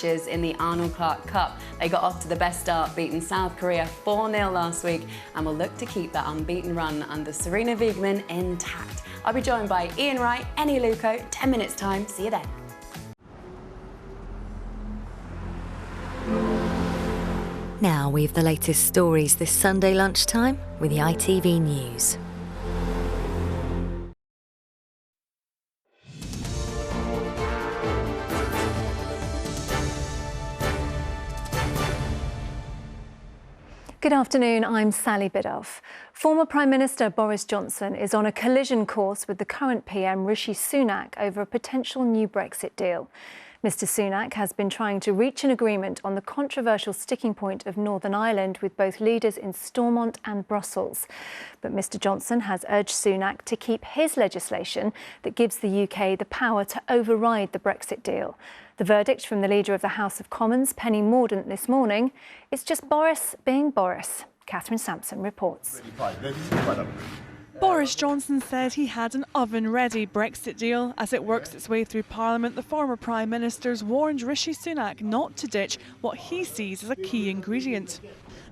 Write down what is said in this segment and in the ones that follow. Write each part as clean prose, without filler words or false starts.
in the Arnold Clark Cup. They got off to the best start, beating South Korea 4-0 last week, and will look to keep that unbeaten run under Serena Wiegmann intact. I'll be joined by Ian Wright, Eni Luco, 10 minutes time. See you then. Now we've the latest stories this Sunday lunchtime with the ITV News. Good afternoon, I'm Sally Biddulph. Former Prime Minister Boris Johnson is on a collision course with the current PM Rishi Sunak over a potential new Brexit deal. Mr Sunak has been trying to reach an agreement on the controversial sticking point of Northern Ireland with both leaders in Stormont and Brussels. But Mr Johnson has urged Sunak to keep his legislation that gives the UK the power to override the Brexit deal. The verdict from the Leader of the House of Commons, Penny Mordaunt, this morning is just Boris being Boris. Catherine Sampson reports. Boris Johnson said he had an oven-ready Brexit deal. As it works its way through Parliament, the former Prime Minister's warned Rishi Sunak not to ditch what he sees as a key ingredient.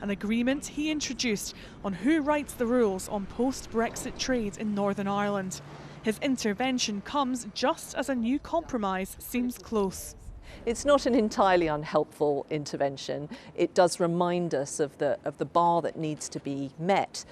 An agreement he introduced on who writes the rules on post-Brexit trade in Northern Ireland. His intervention comes just as a new compromise seems close. It's not an entirely unhelpful intervention. It does remind us of the bar that needs to be met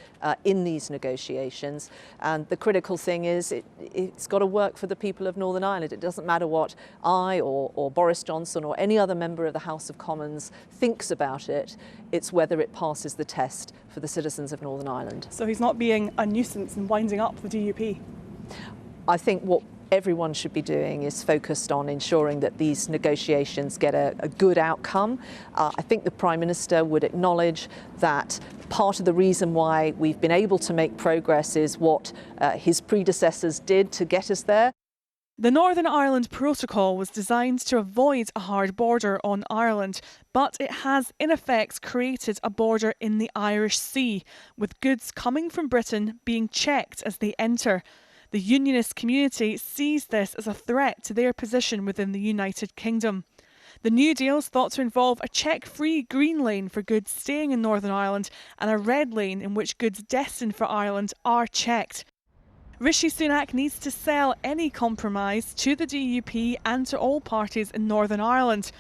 in these negotiations. And the critical thing is it's got to work for the people of Northern Ireland. It doesn't matter what I or Boris Johnson or any other member of the House of Commons thinks about it. It's whether it passes the test for the citizens of Northern Ireland. So he's not being a nuisance and winding up the DUP? I think what everyone should be doing is focused on ensuring that these negotiations get a good outcome. I think the Prime Minister would acknowledge that part of the reason why we've been able to make progress is what his predecessors did to get us there. The Northern Ireland Protocol was designed to avoid a hard border on Ireland, but it has in effect created a border in the Irish Sea, with goods coming from Britain being checked as they enter. The Unionist community sees this as a threat to their position within the United Kingdom. The new deal is thought to involve a check-free green lane for goods staying in Northern Ireland and a red lane in which goods destined for Ireland are checked. Rishi Sunak needs to sell any compromise to the DUP and to all parties in Northern Ireland,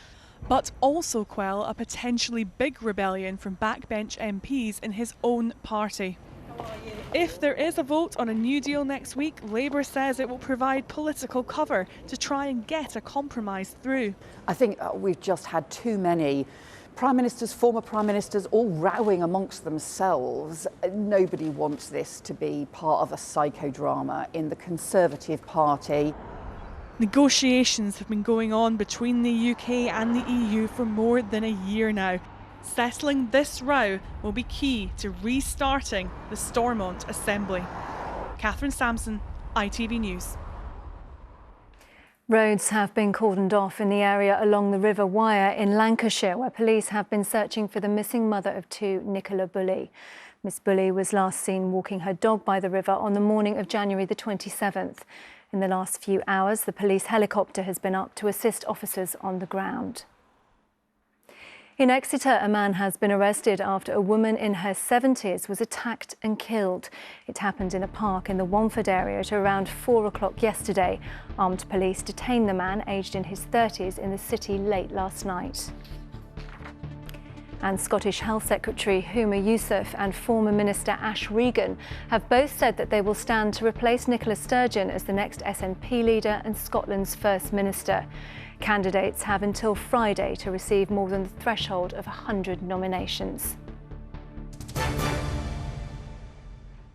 but also quell a potentially big rebellion from backbench MPs in his own party. If there is a vote on a new deal next week, Labour says it will provide political cover to try and get a compromise through. I think we've just had too many Prime Ministers, former Prime Ministers, all rowing amongst themselves. Nobody wants this to be part of a psychodrama in the Conservative Party. Negotiations have been going on between the UK and the EU for more than a year now. Settling this row will be key to restarting the Stormont Assembly. Catherine Sampson, ITV News. Roads have been cordoned off in the area along the River Wyre in Lancashire, where police have been searching for the missing mother of two, Nicola Bully. Miss Bully was last seen walking her dog by the river on the morning of January the 27th. In the last few hours, the police helicopter has been up to assist officers on the ground. In Exeter, a man has been arrested after a woman in her 70s was attacked and killed. It happened in a park in the Wamford area at around 4 o'clock yesterday. Armed police detained the man, aged in his 30s, in the city late last night. And Scottish Health Secretary Huma Yousaf and former Minister Ash Regan have both said that they will stand to replace Nicola Sturgeon as the next SNP leader and Scotland's First Minister. Candidates have until Friday to receive more than the threshold of 100 nominations.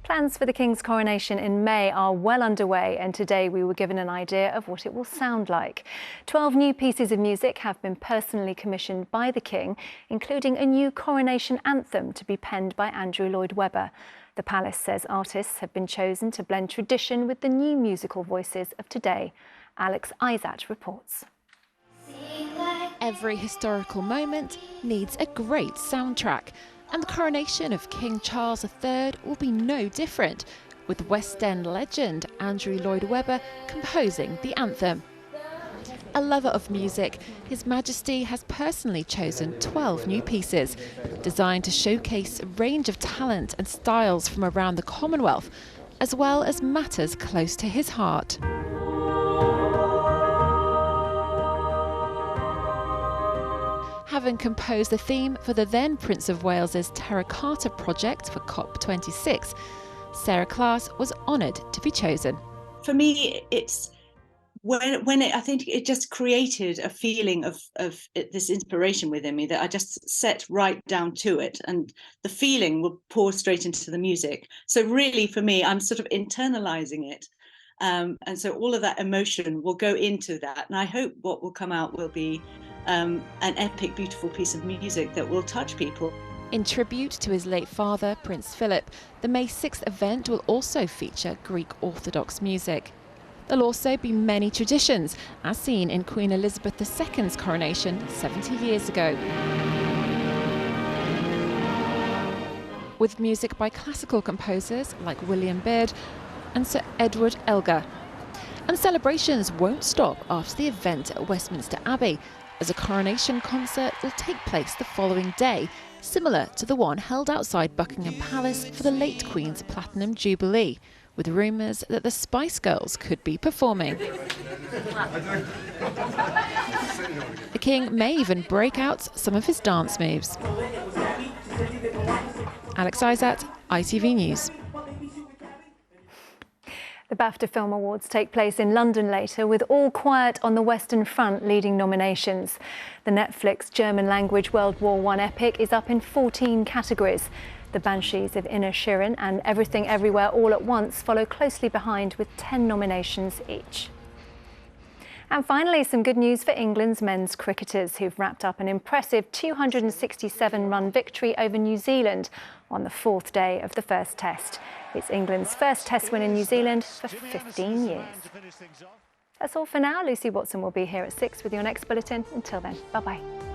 Plans for the King's coronation in May are well underway, and today we were given an idea of what it will sound like. 12 new pieces of music have been personally commissioned by the King, including a new coronation anthem to be penned by Andrew Lloyd Webber. The palace says artists have been chosen to blend tradition with the new musical voices of today. Alex Isat reports. Every historical moment needs a great soundtrack, and the coronation of King Charles III will be no different, with West End legend Andrew Lloyd Webber composing the anthem. A lover of music, His Majesty has personally chosen 12 new pieces, designed to showcase a range of talent and styles from around the Commonwealth, as well as matters close to his heart. Having composed the theme for the then Prince of Wales's Terracotta project for COP26, Sarah Class was honoured to be chosen. For me, it's I think it just created a feeling of this inspiration within me that I just set right down to it, and the feeling will pour straight into the music. So really, for me, I'm sort of internalising it. And so all of that emotion will go into that. And I hope what will come out will be an epic, beautiful piece of music that will touch people. In tribute to his late father, Prince Philip, the May 6th event will also feature Greek Orthodox music. There'll also be many traditions, as seen in Queen Elizabeth II's coronation 70 years ago. With music by classical composers like William Byrd and Sir Edward Elgar. And celebrations won't stop after the event at Westminster Abbey, as a coronation concert will take place the following day, similar to the one held outside Buckingham Palace for the late Queen's Platinum Jubilee, with rumours that the Spice Girls could be performing. The King may even break out some of his dance moves. Alex Isat, ITV News. The BAFTA Film Awards take place in London later, with All Quiet on the Western Front leading nominations. The Netflix German-language World War I epic is up in 14 categories. The Banshees of Inisherin and Everything Everywhere All at Once follow closely behind with 10 nominations each. And finally, some good news for England's men's cricketers, who've wrapped up an impressive 267-run victory over New Zealand on the 4th day of the first test. It's England's first test win in New Zealand for 15 years. That's all for now. Lucy Watson will be here at 6 with your next bulletin. Until then, bye-bye.